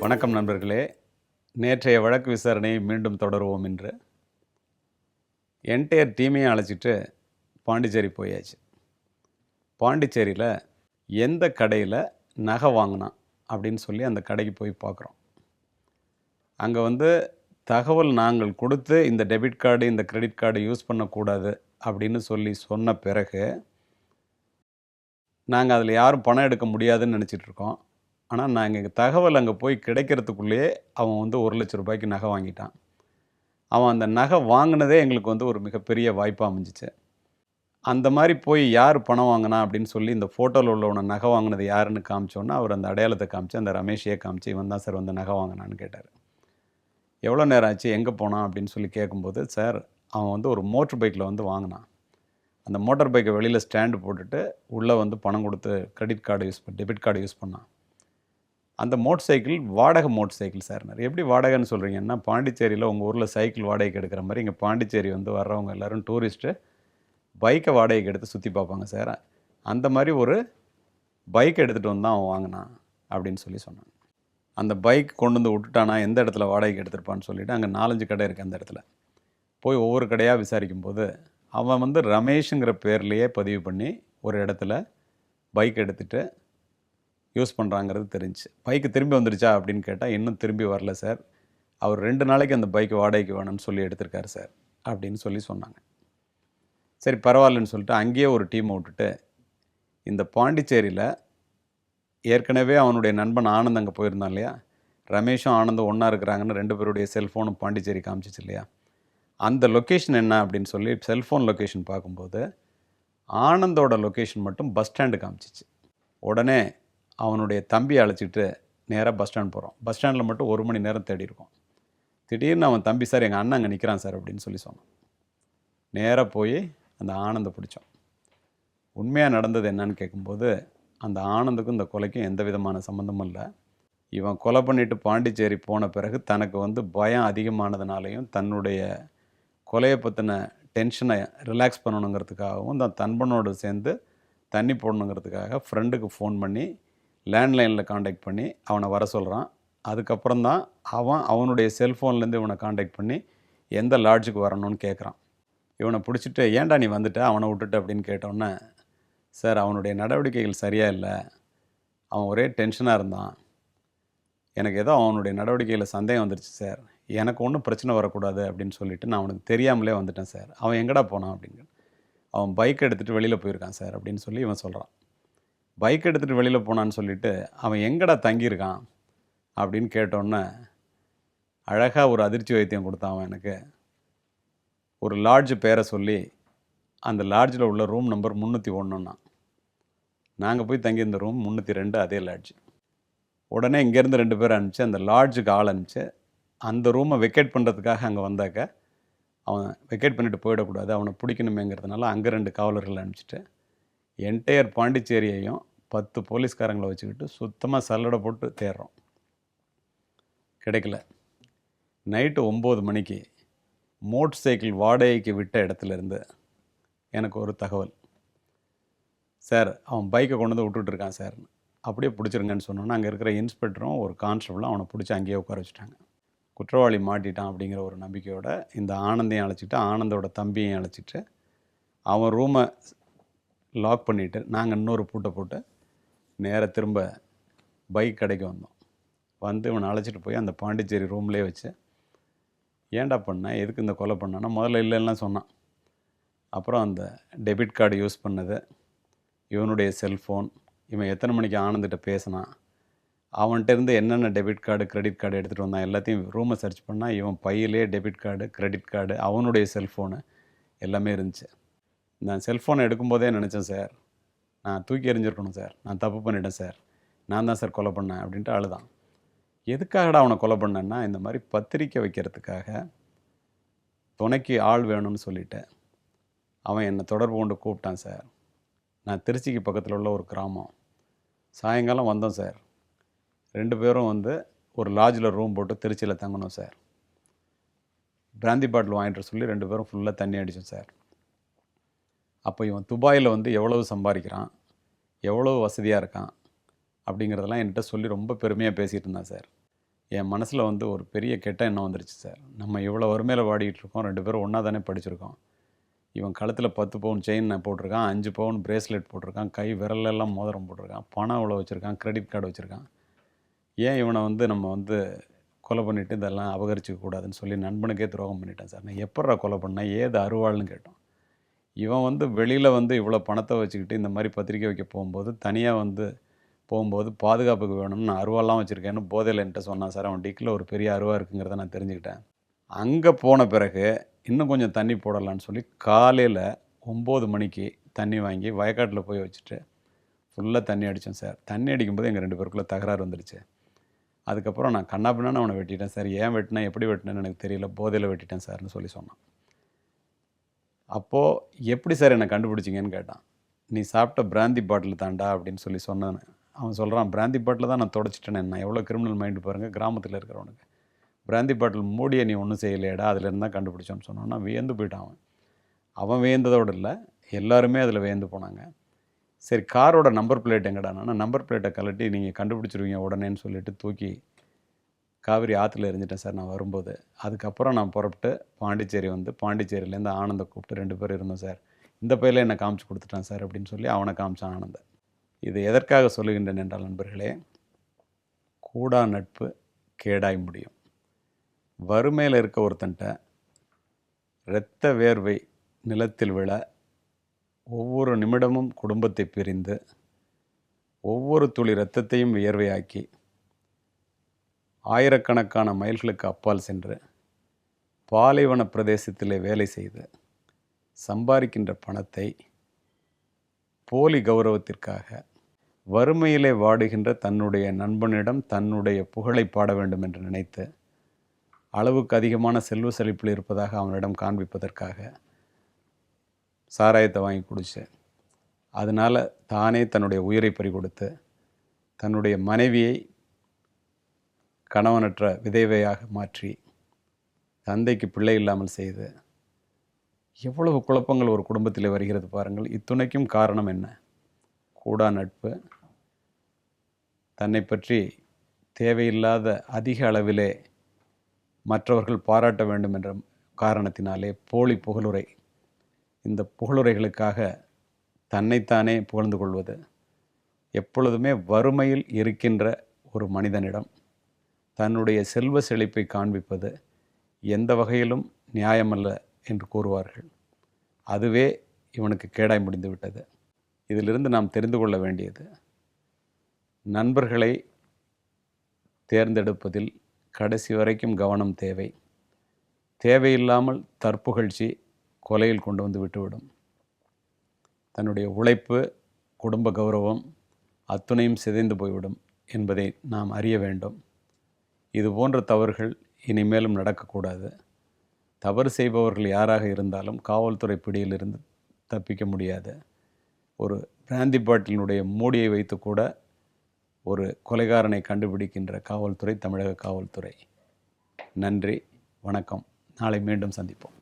வணக்கம் நண்பர்களே. நேற்றைய வழக்கு விசாரணையை மீண்டும் தொடருவோம் என்று என்டையர் டீமையும் அழைச்சிட்டு பாண்டிச்சேரி போயாச்சு. பாண்டிச்சேரியில் எந்த கடையில் நகை வாங்கினான் அப்படின்னு சொல்லி அந்த கடைக்கு போய் பார்க்குறோம். அங்கே தகவல் நாங்கள் கொடுத்து இந்த டெபிட் கார்டு இந்த கிரெடிட் கார்டு யூஸ் பண்ணக்கூடாது அப்படின்னு சொன்ன பிறகு நாங்கள் அதில் யாரும் பணம் எடுக்க முடியாதுன்னு நினச்சிட்ருக்கோம். ஆனால் நாங்கள் தகவல் அங்கே போய் கிடைக்கிறதுக்குள்ளேயே அவன் 1,00,000 ரூபாய்க்கு நகை வாங்கிட்டான். அவன் அந்த நகை வாங்கினதே எங்களுக்கு ஒரு மிகப்பெரிய வாய்ப்பாக அமைஞ்சிச்சு. அந்த மாதிரி போய் யார் பணம் வாங்கினா அப்படின்னு சொல்லி இந்த ஃபோட்டோவில் உள்ளவனை நகை வாங்கினது யாருன்னு காமிச்சோன்னா அவர் அந்த அடையாளத்தை காமிச்சு அந்த ரமேஷையே காமிச்சு இவன் தான் சார் நகை வாங்கினான்னு கேட்டார். எவ்வளோ நேரம் ஆச்சு, எங்கே போனான் அப்படின்னு சொல்லி கேட்கும்போது, சார் அவன் ஒரு மோட்டர் பைக்கில் வாங்கினான். அந்த மோட்டார் பைக்கை வெளியில் ஸ்டாண்டு போட்டுட்டு உள்ளே பணம் கொடுத்து credit card debit card use பண்ணான். அந்த மோட்டர் சைக்கிள் வாடகை மோட்டர் சைக்கிள் சார். எப்படி வாடகைன்னு சொல்கிறீங்கன்னா, பாண்டிச்சேரியில் உங்கள் ஊரில் சைக்கிள் வாடகைக்கு எடுக்கிற மாதிரி இங்கே பாண்டிச்சேரி வர்றவங்க எல்லோரும் டூரிஸ்ட்டு பைக்கை வாடகைக்கு எடுத்து சுற்றி பார்ப்பாங்க சார். அந்த மாதிரி ஒரு பைக்கை எடுத்துகிட்டு தான் அவன் வாங்கினான் அப்படின்னு சொன்னான். அந்த பைக் கொண்டு விட்டுட்டானா, எந்த இடத்துல வாடகைக்கு எடுத்துருப்பான்னு சொல்லிவிட்டு அங்கே 4-5 கடை இருக்குது. அந்த இடத்துல போய் ஒவ்வொரு கடையாக விசாரிக்கும்போது அவன் ரமேஷுங்கிற பேர்லேயே பதிவு பண்ணி ஒரு இடத்துல பைக் எடுத்துகிட்டு யூஸ் பண்ணுறாங்கிறது தெரிஞ்சு. பைக்கு திரும்பி வந்துடுச்சா அப்படின்னு கேட்டால், இன்னும் திரும்பி வரல சார், அவர் 2 நாளைக்கு அந்த பைக்கு வாடகைக்கு வேணும்னு சொல்லி எடுத்திருக்காரு சார் அப்படின்னு சொன்னாங்க. சரி பரவாயில்லன்னு சொல்லிட்டு அங்கேயே ஒரு டீமை விட்டுட்டு இந்த பாண்டிச்சேரியில் ஏற்கனவே அவனுடைய நண்பன் ஆனந்த் அங்கே போயிருந்தான் இல்லையா, ரமேஷும் ஆனந்தும் ஒன்றா இருக்கிறாங்கன்னு 2 பேருடைய செல்ஃபோனும் பாண்டிச்சேரி காமிச்சிச்சு இல்லையா, அந்த லொக்கேஷன் என்ன அப்படின்னு சொல்லி செல்ஃபோன் லொக்கேஷன் பார்க்கும்போது ஆனந்தோட லொக்கேஷன் மட்டும் பஸ் ஸ்டாண்டு காமிச்சிச்சு. உடனே அவனுடைய தம்பியை அழைச்சிட்டு நேராக பஸ் ஸ்டாண்ட் போகிறோம். பஸ் ஸ்டாண்டில் மட்டும் 1 மணி நேரம் தேடி இருக்கோம். திடீர்னு அவன் தம்பி, சார் எங்கள் அண்ணன் அங்கே நிற்கிறான் சார் அப்படின்னு சொன்னான். நேராக போய் அந்த ஆனந்தை பிடிச்சோம். உண்மையாக நடந்தது என்னன்னு கேட்கும்போது, அந்த ஆனந்துக்கும் இந்த கொலைக்கும் எந்த விதமான சம்மந்தமும் இல்லை. இவன் கொலை பண்ணிவிட்டு பாண்டிச்சேரி போன பிறகு தனக்கு பயம் அதிகமானதுனாலையும் தன்னுடைய கொலையை பற்றின டென்ஷனை ரிலாக்ஸ் பண்ணணுங்கிறதுக்காகவும் தான் தன்பனோடு சேர்ந்து தண்ணி போடணுங்கிறதுக்காக ஃப்ரெண்டுக்கு ஃபோன் பண்ணி லேண்ட்லைனில் காண்டாக்ட் பண்ணி அவனை வர சொல்கிறான். அதுக்கப்புறம் தான் அவனுடைய செல்ஃபோன்லேருந்து இவனை காண்டாக்ட் பண்ணி எந்த லாட்ஜுக்கு வரணும்னு கேட்குறான். இவனை பிடிச்சிட்டு, ஏன்டா நீ வந்துட்ட அவனை விட்டுட்டு அப்படின்னு கேட்டோன்னே, சார் அவனுடைய நடவடிக்கைகள் சரியாக இல்லை, அவன் ஒரே டென்ஷனாக இருந்தான், எனக்கு ஏதோ அவனுடைய நடவடிக்கையில் சந்தேகம் வந்துருச்சு சார், எனக்கு ஒன்றும் பிரச்சனை வரக்கூடாது அப்படின்னு சொல்லிவிட்டு நான் அவனுக்கு தெரியாமலே வந்துட்டேன் சார், அவன் எங்கடா போனான் அப்படின்னு. அவன் பைக் எடுத்துகிட்டு வெளியில் போயிருக்கான் சார் அப்படின்னு இவன் சொல்கிறான். பைக் எடுத்துகிட்டு வெளியில் போனான்னு சொல்லிவிட்டு அவன் எங்கடா தங்கியிருக்கான் அப்படின்னு கேட்டோன்னே அழகாக ஒரு அதிர்ச்சி வைத்தியம் கொடுத்தான் அவன் எனக்கு. ஒரு லாட்ஜு பேரை சொல்லி அந்த லாட்ஜில் உள்ள ரூம் நம்பர் 301ன்னா, நாங்கள் போய் தங்கியிருந்த ரூம் 302, அதே லாட்ஜு. உடனே இங்கேருந்து 2 பேர் அனுப்பிச்சு அந்த லாட்ஜுக்கு ஆள் அனுப்பிச்சு அந்த ரூமை வெக்கேட் பண்ணுறதுக்காக அங்கே வந்தாக்க அவன் வெக்கேட் பண்ணிவிட்டு போயிடக்கூடாது, அவனை பிடிக்கணுமேங்கிறதுனால அங்கே 2 காவலர்கள் அனுப்பிச்சிட்டு என்டையர் பாண்டிச்சேரியையும் 10 போலீஸ்காரங்களை வச்சுக்கிட்டு சுத்தமாக சல்லடை போட்டு தேடுறோம். கிடைக்கல. நைட்டு 9 மணிக்கு மோட்டர் சைக்கிள் வாடகைக்கு விட்ட இடத்துலேருந்து எனக்கு ஒரு தகவல், சார் அவன் பைக்கை கொண்டு விட்டுட்டுருக்கான் சார், அப்படியே பிடிச்சிருங்கன்னு சொன்னோன்னா அங்கே இருக்கிற இன்ஸ்பெக்டரும் ஒரு கான்ஸ்டபிளும் அவனை பிடிச்சி அங்கேயே உட்கார வச்சுட்டாங்க. குற்றவாளி மாட்டிட்டான் அப்படிங்கிற ஒரு நம்பிக்கையோடு இந்த ஆனந்தையும் அழைச்சிட்டு ஆனந்தோட தம்பியையும் அழைச்சிட்டு அவன் ரூமை லாக் பண்ணிவிட்டு நாங்கள் இன்னொரு பூட்டை போட்டு நேராக திரும்ப பைக் கடைக்கு வந்தோம். இவனை அழைச்சிட்டு போய் அந்த பாண்டிச்சேரி ரூம்லேயே வச்சு, ஏன்டா பண்ணேன், எதுக்கு இந்த கொலை பண்ணான்னா முதல்ல இல்லைலாம் சொன்னான். அப்புறம் அந்த டெபிட் கார்டு யூஸ் பண்ணது, இவனுடைய செல்ஃபோன், இவன் எத்தனை மணிக்கு ஆனந்திட்ட பேசினான், அவன்கிட்ட இருந்து என்னென்ன டெபிட் கார்டு கிரெடிட் கார்டு எடுத்துகிட்டு வந்தான் எல்லாத்தையும் ரூமை சர்ச் பண்ணால் இவன் பையிலே டெபிட் கார்டு கிரெடிட் கார்டு அவனுடைய செல்ஃபோனு எல்லாமே இருந்துச்சு. நான் செல்ஃபோனை எடுக்கும்போதே நினச்சேன், சார் நான் தூக்கி எறிஞ்சிருக்கணும் சார், நான் தப்பு பண்ணிட்டேன் சார், நான் தான் சார் கொலை பண்ணேன் அப்படின்ட்டு அழுதான். எதுக்காகடா அவனை கொலை பண்ணேன்னா, இந்த மாதிரி பத்திரிக்கை வைக்கிறதுக்காக துணைக்கு ஆள் வேணும்னு சொல்லிவிட்டு அவன் என்னை தொடர்பு கொண்டு கூப்பிட்டான் சார். நான் திருச்சிக்கு பக்கத்தில் உள்ள ஒரு கிராமம், சாயங்காலம் வந்தோம் சார், 2 பேரும் ஒரு லாட்ஜில் ரூம் போட்டு திருச்சியில் தங்கணும் சார். பிராந்தி பாட்டில் வாங்கிட்டு சொல்லி 2 பேரும் ஃபுல்லாக தண்ணி அடித்தோம் சார். அப்போ இவன் துபாயில் எவ்வளவு சம்பாதிக்கிறான், எவ்வளோ வசதியாக இருக்கான் அப்படிங்கிறதெல்லாம் என்கிட்ட சொல்லி ரொம்ப பெருமையாக பேசிகிட்டு இருந்தான் சார். என் மனசில் வந்து ஒரு பெரிய கெட்ட எண்ணம் வந்துருச்சு சார். நம்ம இவ்வளோ வறுமையில் வாடிக்கிட்டு இருக்கோம், 2 பேரும் ஒன்றா தானே படிச்சிருக்கோம். இவன் கழுத்தில் 10 பவுன் செயின் போட்டிருக்கான், 5 பவுன் பிரேஸ்லெட் போட்டிருக்கான், கை விரலெல்லாம் மோதிரம் போட்டிருக்கான், பணம் இவ்வளோ வச்சுருக்கான், கிரெடிட் கார்டு வச்சுருக்கான். ஏன் இவனை வந்து நம்ம வந்து கொலை பண்ணிவிட்டு இதெல்லாம் அபகரிச்சிக்க கூடாதுன்னு சொல்லி நண்பனுக்கே துரோகம் பண்ணிட்டேன் சார். நான் எப்பட்றா கொலை பண்ணேன், ஏது அருவாள்னு கேட்டோம். இவன் வந்து வெளியில் வந்து இவ்வளோ பணத்தை வச்சுக்கிட்டு இந்த மாதிரி பத்திரிக்கை வைக்க போகும்போது, தனியாக வந்து போகும்போது பாதுகாப்புக்கு வேணும்னு நான் அருவாலாம் வச்சுருக்கேன்னு போதையில் என்கிட்ட சொன்னான் சார். அவன் டிக்கில் ஒரு பெரிய அருவா இருக்குங்கிறத நான் தெரிஞ்சுக்கிட்டேன். அங்கே போன பிறகு இன்னும் கொஞ்சம் தண்ணி போடலான்னு சொல்லி காலையில் 9 மணிக்கு தண்ணி வாங்கி வயக்காட்டில் போய் வச்சுட்டு ஃபுல்லாக தண்ணி அடித்தேன் சார். தண்ணி அடிக்கும்போது எங்கள் 2 பேருக்குள்ளே தகராறு வந்துடுச்சு. அதுக்கப்புறம் நான் கண்ணாபின்னான்னு அவனை வெட்டிட்டேன் சார். ஏன் வெட்டினேன், எப்படி வெட்டினேன்னு எனக்கு தெரியல, போதையில் வெட்டிட்டேன் சார்னு சொல்லி சொன்னான். அப்போது எப்படி சார் என்னை கண்டுபிடிச்சிங்கன்னு கேட்டான். நீ சாப்பிட்ட பிராந்தி பாட்டில் தாண்டா அப்படின்னு சொல்லி சொன்னேன். அவன் சொல்கிறான், பிராந்தி பாட்டில் தான் நான் தொடச்சிட்டேனே. நான் எவ்வளோ கிரிமினல் மைண்டு பாருங்கள் கிராமத்தில் இருக்கிறவனுக்கு. பிராந்தி பாட்டில் மூடியை நீ ஒன்றும் செய்யலையடா, அதிலேருந்து தான் கண்டுபிடிச்சோன்னு சொன்னான்னா வியந்து போயிட்டான் அவன். அவன் வியந்ததோடு இல்லை, எல்லாருமே அதில் வியந்து போனாங்க. சரி காரோட நம்பர் பிளேட் எங்கடானா, நம்பர் பிளேட்டை கழட்டி நீங்கள் கண்டுபிடிச்சிருவீங்க உடனேன்னு சொல்லிட்டு தூக்கி காவிரி ஆற்றுல எரிஞ்சிட்டேன் சார் நான் வரும்போது. அதுக்கப்புறம் நான் புறப்பட்டு பாண்டிச்சேரி வந்து பாண்டிச்சேரியிலேருந்து ஆனந்தை கூப்பிட்டு 2 பேர் இருந்தோம் சார். இந்த பையில என்னை காமிச்சு கொடுத்துட்டான் சார் அப்படின்னு சொல்லி அவனை காமிச்சான் ஆனந்தை. இது எதற்காக சொல்லுகின்றேன் என்றால் நண்பர்களே, கூடா நட்பு கேடாய் முடியும். வறுமையில் இருக்க ஒருத்தன்ட்ட இரத்த வேர்வை நிலத்தில் விழ, ஒவ்வொரு நிமிடமும் குடும்பத்தை பிரிந்து, ஒவ்வொரு துளி இரத்தத்தையும் வியர்வையாக்கி, ஆயிரக்கணக்கான மைல்களுக்கு அப்பால் சென்று பாலைவன பிரதேசத்திலே வேலை செய்து சம்பாதிக்கின்ற பணத்தை போலி கௌரவத்திற்காக வறுமையிலே வாடுகின்ற தன்னுடைய நண்பனிடம் தன்னுடைய புகழை பாட வேண்டும் என்று நினைத்து, அளவுக்கு அதிகமான செல்வ செழிப்பில் இருப்பதாக அவனிடம் காண்பிப்பதற்காக சாராயத்தை வாங்கி குடிச்சு, அதனால் தானே தன்னுடைய உயிரை பறிகொடுத்து, தன்னுடைய மனைவியை கணவனற்ற விதவையாக மாற்றி, தந்தைக்கு பிள்ளை இல்லாமல் செய்து, எவ்வளவு குழப்பங்கள் ஒரு குடும்பத்தில் வருகிறது பாருங்கள். இத்துணைக்கும் காரணம் என்ன? கூடா நட்பு. தன்னை பற்றி தேவையில்லாத அதிக அளவிலே மற்றவர்கள் பாராட்ட வேண்டும் என்ற காரணத்தினாலே போலி புகழுரை, இந்த புகழுரைகளுக்காக தன்னைத்தானே புகழ்ந்து கொள்வது, எப்பொழுதுமே வறுமையில் இருக்கின்ற ஒரு மனிதனிடம் தன்னுடைய செல்வ செழிப்பை காண்பிப்பது எந்த வகையிலும் நியாயமல்ல என்று கூறுவார்கள். அதுவே இவனுக்கு கேடாய் முடிந்து விட்டது. இதிலிருந்து நாம் தெரிந்து கொள்ள வேண்டியது, நண்பர்களை தேர்ந்தெடுப்பதில் கடைசி வரைக்கும் கவனம் தேவை. தேவையில்லாமல் தற்புகழ்ச்சி கொலையில் கொண்டு வந்து விட்டுவிடும். தன்னுடைய உழைப்பு, குடும்ப கௌரவம் அத்துணையும் சிதைந்து போய்விடும் என்பதை நாம் அறிய வேண்டும். இது போன்ற தவறுகள் இனிமேலும் நடக்கக்கூடாது. தவறு செய்பவர்கள் யாராக இருந்தாலும் காவல்துறை பிடியிலிருந்து தப்பிக்க முடியாது. ஒரு பிராந்தி பாட்டிலினுடைய மூடியை வைத்து கூட ஒரு கொலைகாரனை கண்டுபிடிக்கின்ற காவல்துறை தமிழக காவல்துறை. நன்றி, வணக்கம். நாளை மீண்டும் சந்திப்போம்.